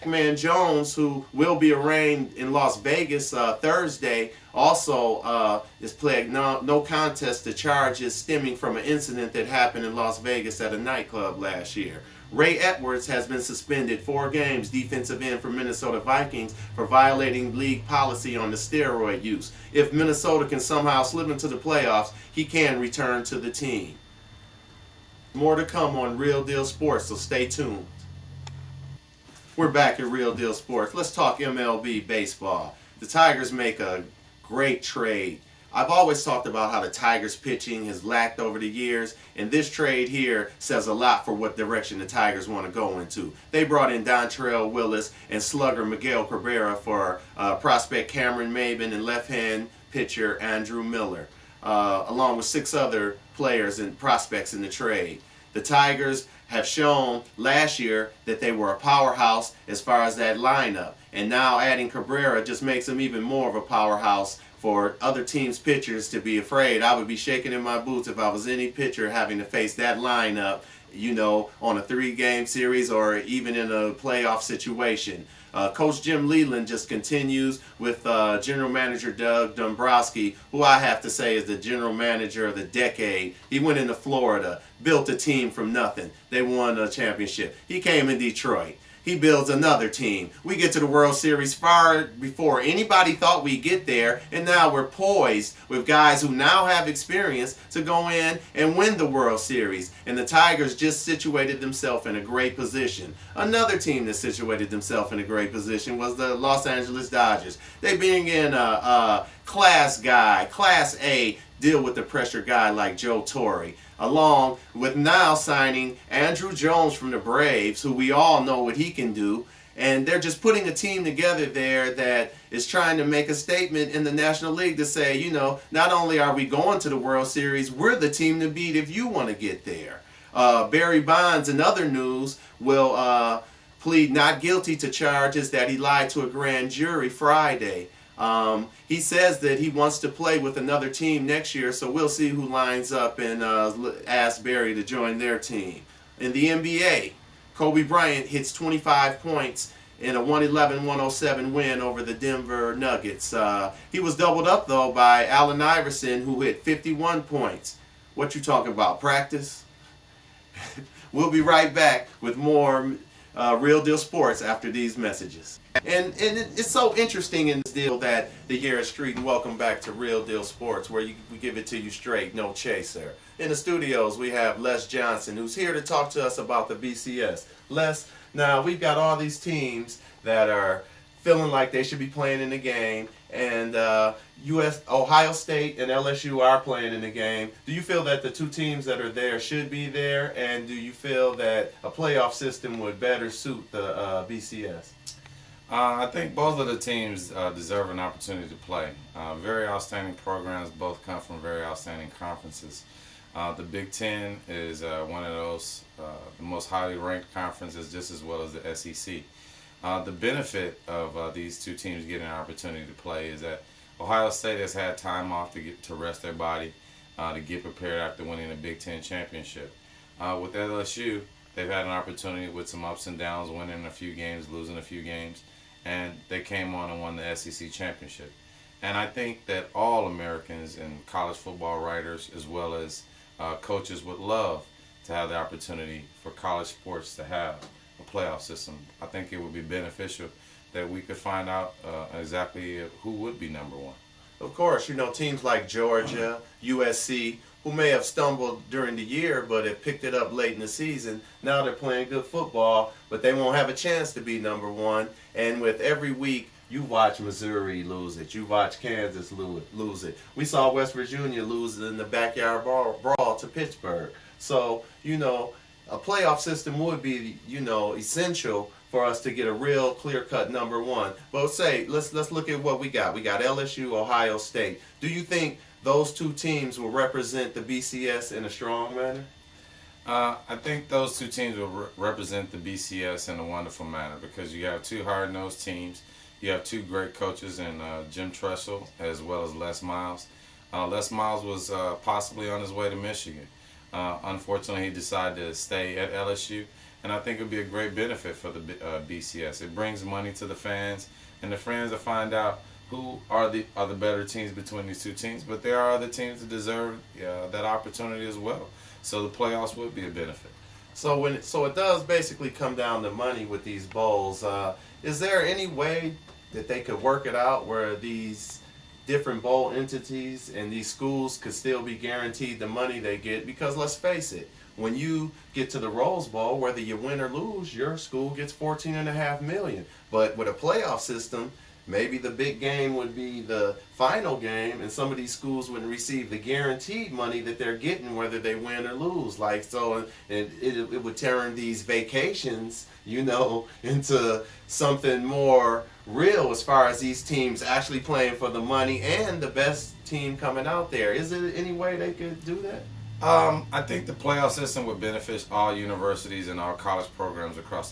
Man Jones, who will be arraigned in Las Vegas Thursday, also is plagued no contest to charges stemming from an incident that happened in Las Vegas at a nightclub last year. Ray Edwards has been suspended 4 games, defensive end for Minnesota Vikings, for violating league policy on the steroid use. If Minnesota can somehow slip into the playoffs, he can return to the team. More to come on Real Deal Sports, so stay tuned. We're back at Real Deal Sports. Let's talk MLB baseball. The Tigers make a great trade. I've always talked about how the Tigers pitching has lacked over the years, and this trade here says a lot for what direction the Tigers want to go into. They brought in Dontrell Willis and slugger Miguel Cabrera for prospect Cameron Maybin and left-hand pitcher Andrew Miller, along with 6 other players and prospects in the trade. The Tigers have shown last year that they were a powerhouse as far as that lineup, and now adding Cabrera just makes them even more of a powerhouse for other teams' pitchers to be afraid. I would be shaking in my boots if I was any pitcher having to face that lineup, on a 3-game series or even in a playoff situation. Coach Jim Leyland just continues with General Manager Doug Dombrowski, who I have to say is the general manager of the decade. He went into Florida, built a team from nothing. They won a championship. He came in Detroit. He builds another team. We get to the World Series far before anybody thought we'd get there, and now we're poised with guys who now have experience to go in and win the World Series. And the Tigers just situated themselves in a great position. Another team that situated themselves in a great position was the Los Angeles Dodgers. They bring in a class guy, Class A, deal with the pressure guy like Joe Torre, along with now signing Andrew Jones from the Braves, who we all know what he can do. And they're just putting a team together there that is trying to make a statement in the National League to say, not only are we going to the World Series, we're the team to beat if you want to get there. Barry Bonds, in other news, will plead not guilty to charges that he lied to a grand jury Friday. He says that he wants to play with another team next year, so we'll see who lines up and ask Barry to join their team. In the NBA, Kobe Bryant hits 25 points in a 111-107 win over the Denver Nuggets. He was doubled up, though, by Allen Iverson, who hit 51 points. What you talking about, practice? We'll be right back with more Real Deal Sports after these messages. And it's so interesting in this deal that the year is street, and welcome back to Real Deal Sports, where we give it to you straight, no chaser. In the studios, we have Les Johnson, who's here to talk to us about the BCS. Les, now we've got all these teams that are feeling like they should be playing in the game, and Ohio State and LSU are playing in the game. Do you feel that the 2 teams that are there should be there, and do you feel that a playoff system would better suit the BCS? I think both of the teams deserve an opportunity to play. Very outstanding programs, both come from very outstanding conferences. The Big Ten is one of those, the most highly ranked conferences, just as well as the SEC. The benefit of these 2 teams getting an opportunity to play is that Ohio State has had time off to rest their body, to get prepared after winning the Big Ten championship. With LSU, they've had an opportunity with some ups and downs, winning a few games, losing a few games, and they came on and won the SEC championship. And I think that all Americans and college football writers, as well as coaches, would love to have the opportunity for college sports to have a playoff system. I think it would be beneficial that we could find out exactly who would be number 1. Of course, teams like Georgia, USC, who may have stumbled during the year but have picked it up late in the season. Now they're playing good football, but they won't have a chance to be number 1. And with every week, you watch Missouri lose it. You watch Kansas lose it. We saw West Virginia lose it in the backyard brawl to Pittsburgh. So, a playoff system would be, essential for us to get a real clear-cut number 1. But let's look at what we got. We got LSU, Ohio State. Do you think those 2 teams will represent the BCS in a strong manner? I think those 2 teams will represent the BCS in a wonderful manner because you have 2 hard-nosed teams. You have 2 great coaches in Jim Tressel as well as Les Miles. Les Miles was possibly on his way to Michigan. Unfortunately, he decided to stay at LSU, and I think it would be a great benefit for the BCS. It brings money to the fans, and the fans will find out who are the better teams between these two teams. But there are other teams that deserve that opportunity as well. So the playoffs would be a benefit. So it does basically come down to money with these bowls. Is there any way that they could work it out where these different bowl entities and these schools could still be guaranteed the money they get? Because let's face it, when you get to the Rose Bowl, whether you win or lose, your school gets $14.5 million. But with a playoff system, maybe the big game would be the final game, and some of these schools wouldn't receive the guaranteed money that they're getting whether they win or lose. Like, so it would turn these vacations, into something more real as far as these teams actually playing for the money and the best team coming out there. Is there any way they could do that? I think the playoff system would benefit all universities and all college programs across the